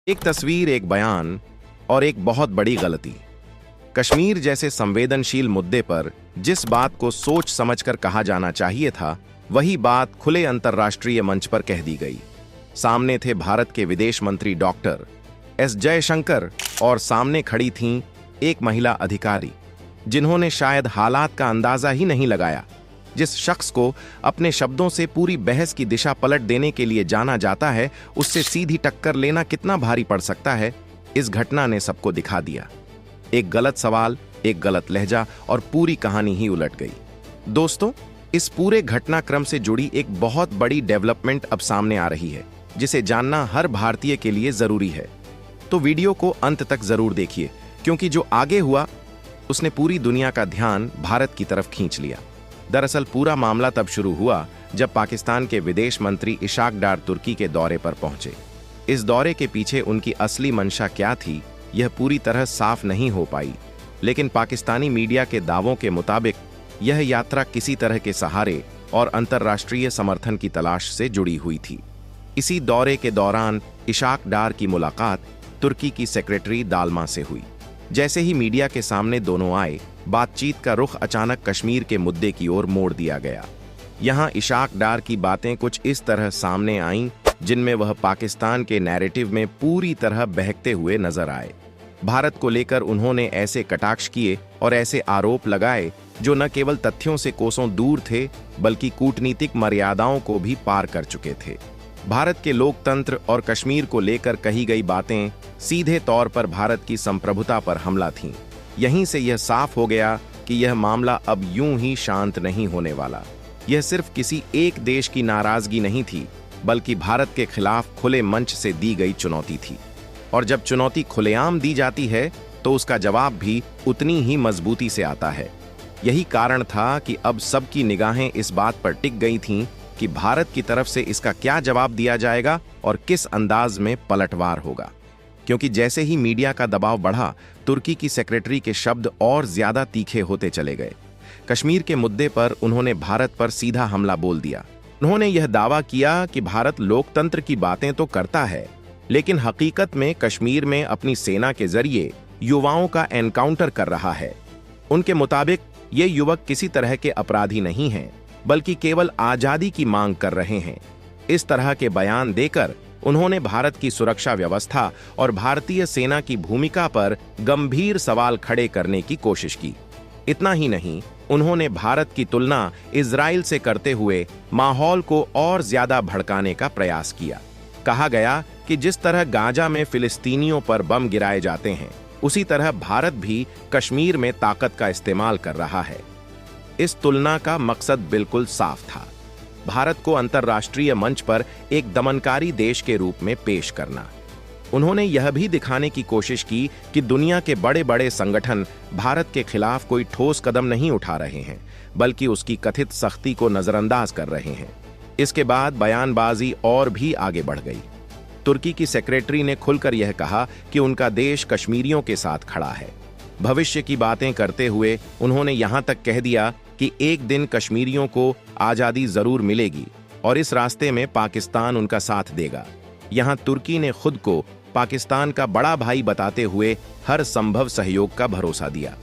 एक तस्वीर, एक बयान और एक बहुत बड़ी गलती। कश्मीर जैसे संवेदनशील मुद्दे पर जिस बात को सोच समझकर कहा जाना चाहिए था, वही बात खुले अंतर्राष्ट्रीय मंच पर कह दी गई। सामने थे भारत के विदेश मंत्री डॉक्टर एस जयशंकर और सामने खड़ी थीं एक महिला अधिकारी, जिन्होंने शायद हालात का अंदाजा ही नहीं लगाया। जिस शख्स को अपने शब्दों से पूरी बहस की दिशा पलट देने के लिए जाना जाता है, उससे सीधी टक्कर लेना कितना भारी पड़ सकता है, इस घटना ने सबको दिखा दिया। एक गलत सवाल, एक गलत लहजा और पूरी कहानी ही उलट गई। दोस्तों, इस पूरे घटनाक्रम से जुड़ी एक बहुत बड़ी डेवलपमेंट अब सामने आ रही है, जिसे जानना हर भारतीय के लिए जरूरी है। तो वीडियो को अंत तक जरूर देखिए, क्योंकि जो आगे हुआ उसने पूरी दुनिया का ध्यान भारत की तरफ खींच लिया। दरअसल पूरा मामला तब शुरू हुआ जब पाकिस्तान के विदेश मंत्री इशाक डार तुर्की के दौरे पर पहुंचे। इस दौरे के पीछे उनकी असली मंशा क्या थी, यह पूरी तरह साफ नहीं हो पाई, लेकिन पाकिस्तानी मीडिया के दावों के मुताबिक यह यात्रा किसी तरह के सहारे और अंतर्राष्ट्रीय समर्थन की तलाश से जुड़ी हुई थी। इसी दौरे के दौरान इशाक डार की मुलाकात तुर्की की सेक्रेटरी दालमा से हुई। जैसे ही मीडिया के सामने दोनों आए, बातचीत का रुख अचानक कश्मीर के मुद्दे की ओर मोड़ दिया गया। यहां इशाक डार की बातें कुछ इस तरह सामने आईं, जिनमें वह पाकिस्तान के नैरेटिव में पूरी तरह बहकते हुए नजर आए। भारत को लेकर उन्होंने ऐसे कटाक्ष किए और ऐसे आरोप लगाए जो न केवल तथ्यों से कोसों दूर थे, बल्कि कूटनीतिक मर्यादाओं को भी पार कर चुके थे। भारत के लोकतंत्र और कश्मीर को लेकर कही गई बातें सीधे तौर पर भारत की संप्रभुता पर हमला थीं। यहीं से यह साफ हो गया कि यह मामला अब यूं ही शांत नहीं होने वाला। यह सिर्फ किसी एक देश की नाराजगी नहीं थी, बल्कि भारत के खिलाफ खुले मंच से दी गई चुनौती थी। और जब चुनौती खुलेआम दी जाती है, तो उसका जवाब भी उतनी ही मजबूती से आता है। यही कारण था कि अब सबकी निगाहें इस बात पर टिक गई थीं कि भारत की तरफ से इसका क्या जवाब दिया जाएगा और किस अंदाज में पलटवार होगा। क्योंकि जैसे ही मीडिया का दबाव बढ़ा, तुर्की की सेक्रेटरी के शब्द और ज्यादा तीखे होते चले गए। कश्मीर के मुद्दे पर उन्होंने भारत पर सीधा हमला बोल दिया। उन्होंने यह दावा किया कि भारत लोकतंत्र की बातें तो करता है, लेकिन हकीकत में कश्मीर में अपनी सेना के जरिए युवाओं का एनकाउंटर कर रहा है। उनके मुताबिक ये युवक किसी तरह के अपराधी नहीं हैं, बल्कि केवल आजादी की मांग कर रहे हैं। इस तरह के बयान देकर उन्होंने भारत की सुरक्षा व्यवस्था और भारतीय सेना की भूमिका पर गंभीर सवाल खड़े करने की कोशिश की। इतना ही नहीं, उन्होंने भारत की तुलना इजराइल से करते हुए माहौल को और ज्यादा भड़काने का प्रयास किया। कहा गया कि जिस तरह गाजा में फिलिस्तीनियों पर बम गिराए जाते हैं, उसी तरह भारत भी कश्मीर में ताकत का इस्तेमाल कर रहा है। इस तुलना का मकसद बिल्कुल साफ था, भारत को अंतर्राष्ट्रीय मंच पर एक दमनकारी देश के रूप में पेश करना। उन्होंने यह भी दिखाने की कोशिश की कि दुनिया के बड़े बड़े संगठन भारत के खिलाफ कोई ठोस कदम नहीं उठा रहे हैं, बल्कि उसकी कथित सख्ती को नजरअंदाज कर रहे हैं। इसके बाद बयानबाजी और भी आगे बढ़ गई। तुर्की की सेक्रेटरी ने खुलकर यह कहा कि उनका देश कश्मीरियों के साथ खड़ा है। भविष्य की बातें करते हुए उन्होंने यहां तक कह दिया कि एक दिन कश्मीरियों को आजादी जरूर मिलेगी और इस रास्ते में पाकिस्तान उनका साथ देगा। यहां तुर्की ने खुद को पाकिस्तान का बड़ा भाई बताते हुए हर संभव सहयोग का भरोसा दिया।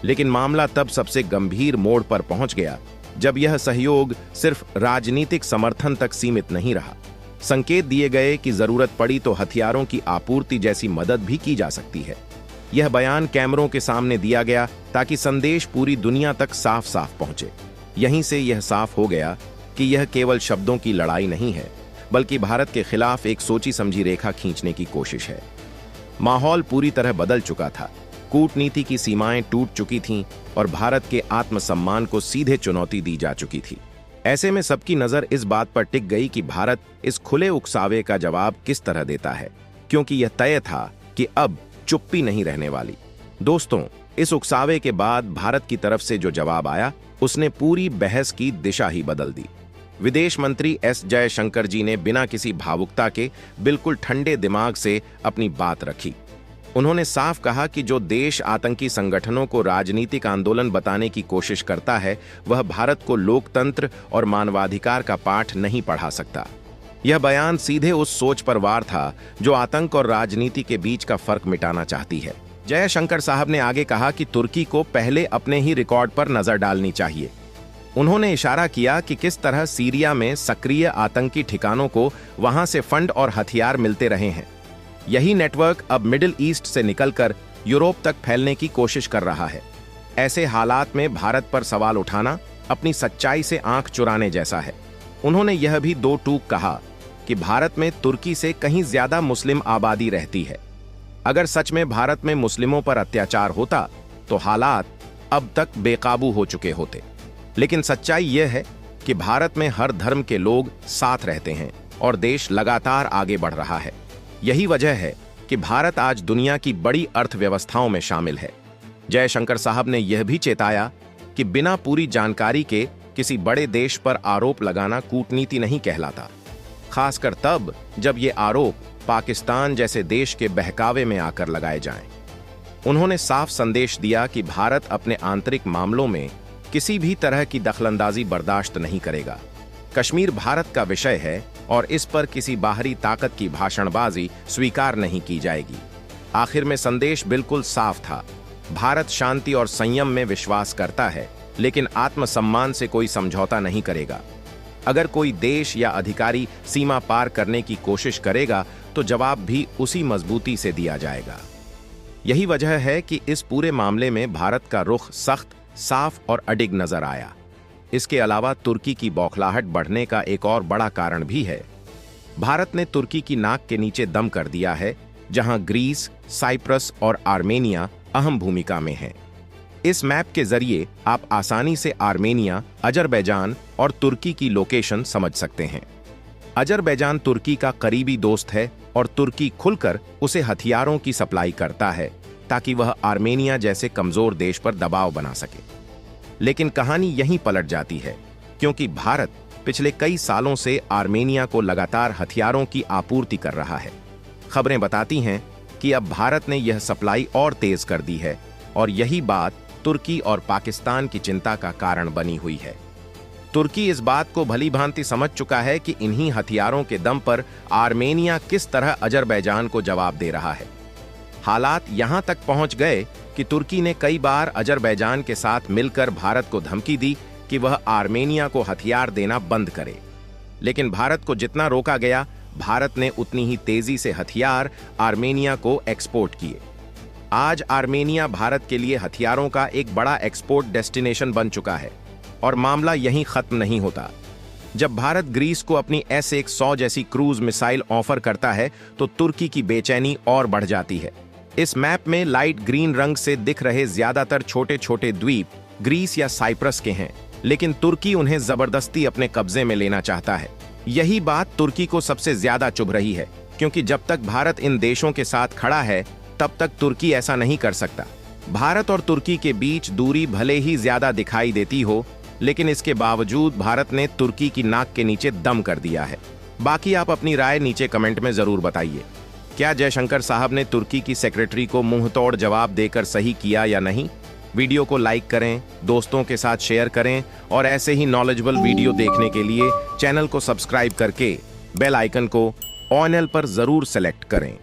लेकिन मामला तब सबसे गंभीर मोड़ पर पहुंच गया जब यह सहयोग सिर्फ राजनीतिक समर्थन तक सीमित नहीं रहा। संकेत दिए गए कि जरूरत पड़ी तो हथियारों की आपूर्ति जैसी मदद भी की जा सकती है। यह बयान कैमरों के सामने दिया गया ताकि संदेश पूरी दुनिया तक साफ साफ पहुंचे। यहीं से यह साफ हो गया कि यह केवल शब्दों की लड़ाई नहीं है, बल्कि भारत के खिलाफ एक सोची समझी रेखा खींचने की कोशिश है। माहौल पूरी तरह बदल चुका था, कूटनीति की सीमाएं टूट चुकी थीं और भारत के आत्मसम्मान को सीधे चुनौती दी जा चुकी थी। ऐसे में सबकी नजर इस बात पर टिक गई कि भारत इस खुले उकसावे का जवाब किस तरह देता है, क्योंकि यह तय था कि अब चुप्पी नहीं रहने वाली। दोस्तों, इस उकसावे के बाद भारत की तरफ से जो जवाब आया, उसने पूरी बहस की दिशा ही बदल दी। विदेश मंत्री एस जयशंकर जी ने बिना किसी भावुकता के बिल्कुल ठंडे दिमाग से अपनी बात रखी। उन्होंने साफ कहा कि जो देश आतंकी संगठनों को राजनीतिक आंदोलन बताने की कोशिश करता है, वह भारत को लोकतंत्र और मानवाधिकार का पाठ नहीं पढ़ा सकता। यह बयान सीधे उस सोच पर वार था जो आतंक और राजनीति के बीच का फर्क मिटाना चाहती है। जयशंकर साहब ने आगे कहा कि तुर्की को पहले अपने ही रिकॉर्ड पर नजर डालनी चाहिए। उन्होंने इशारा किया कि किस तरह सीरिया में सक्रिय आतंकी ठिकानों को वहां से फंड और हथियार मिलते रहे हैं। यही नेटवर्क अब मिडिल ईस्ट से निकलकर यूरोप तक फैलने की कोशिश कर रहा है। ऐसे हालात में भारत पर सवाल उठाना अपनी सच्चाई से आंख चुराने जैसा है। उन्होंने यह भी दो टूक कहा कि भारत में तुर्की से कहीं ज्यादा मुस्लिम आबादी रहती है। अगर सच में भारत में मुस्लिमों पर अत्याचार होता तो हालात अब तक बेकाबू हो चुके होते। लेकिन सच्चाई यह है कि भारत में हर धर्म के लोग साथ रहते हैं और देश लगातार आगे बढ़ रहा है। यही वजह है कि भारत आज दुनिया की बड़ी अर्थव्यवस्थाओं में शामिल है। जयशंकर साहब ने यह भी चेताया कि बिना पूरी जानकारी के किसी बड़े देश पर आरोप लगाना कूटनीति नहीं कहलाता, खासकर तब जब ये आरोप पाकिस्तान जैसे देश के बहकावे में आकर लगाए जाएं। उन्होंने साफ संदेश दिया कि भारत अपने आंतरिक मामलों में किसी भी तरह की दखलंदाजी बर्दाश्त नहीं करेगा। कश्मीर भारत का विषय है और इस पर किसी बाहरी ताकत की भाषणबाजी स्वीकार नहीं की जाएगी। आखिर में संदेश बिल्कुल साफ था। भारत शांति और संयम में विश्वास करता है, लेकिन आत्मसम्मान से कोई समझौता नहीं करेगा। अगर कोई देश या अधिकारी सीमा पार करने की कोशिश करेगा तो जवाब भी उसी मजबूती से दिया जाएगा। यही वजह है कि इस पूरे मामले में भारत का रुख सख्त, साफ और अडिग नजर आया। इसके अलावा तुर्की की बौखलाहट बढ़ने का एक और बड़ा कारण भी है। भारत ने तुर्की की नाक के नीचे दम कर दिया है, जहां ग्रीस, साइप्रस और आर्मेनिया अहम भूमिका में हैं। इस मैप के जरिए आप आसानी से आर्मेनिया, अजरबैजान और तुर्की की लोकेशन समझ सकते हैं। अजरबैजान तुर्की का करीबी दोस्त है और तुर्की खुलकर उसे हथियारों की सप्लाई करता है ताकि वह आर्मेनिया जैसे कमजोर देश पर दबाव बना सके। लेकिन कहानी यहीं पलट जाती है, क्योंकि भारत पिछले कई सालों से आर्मेनिया को लगातार हथियारों की आपूर्ति कर रहा है। खबरें बताती हैं कि अब भारत ने यह सप्लाई और तेज कर दी है और यही बात तुर्की और पाकिस्तान की चिंता का कारण बनी हुई है। तुर्की इस बात को भली भांति समझ चुका है कि इन्हीं हथियारों के दम पर आर्मेनिया किस तरह अजरबैजान को जवाब दे रहा है। हालात यहां तक पहुंच गए कि तुर्की ने कई बार अजरबैजान के साथ मिलकर भारत को धमकी दी कि वह आर्मेनिया को हथियार देना बंद करे। लेकिन भारत को जितना रोका गया, भारत ने उतनी ही तेजी से हथियार आर्मेनिया को एक्सपोर्ट किए। आज आर्मेनिया भारत के लिए हथियारों का एक बड़ा एक्सपोर्ट डेस्टिनेशन बन चुका है और मामला यहीं खत्म नहीं होता। जब भारत ग्रीस को अपनी S-100 जैसी क्रूज मिसाइल ऑफर करता है तो तुर्की की बेचैनी और बढ़ जाती है। इस मैप में लाइट ग्रीन रंग से दिख रहे ज्यादातर छोटे छोटे द्वीप ग्रीस या साइप्रस के हैं, लेकिन तुर्की उन्हें जबरदस्ती अपने कब्जे में लेना चाहता है। यही बात तुर्की को सबसे ज्यादा चुभ रही है, क्योंकि जब तक भारत इन देशों के साथ खड़ा है तब तक तुर्की ऐसा नहीं कर सकता। भारत और तुर्की के बीच दूरी भले ही ज्यादा दिखाई देती हो, लेकिन इसके बावजूद भारत ने तुर्की की नाक के नीचे दम कर दिया है। बाकी आप अपनी राय नीचे कमेंट में जरूर बताइए। क्या जयशंकर साहब ने तुर्की की सेक्रेटरी को मुंहतोड़ जवाब देकर सही किया या नहीं? वीडियो को लाइक करें, दोस्तों के साथ शेयर करें और ऐसे ही नॉलेजेबल वीडियो देखने के लिए चैनल को सब्सक्राइब करके बेल आइकन को ऑल पर जरूर सेलेक्ट करें।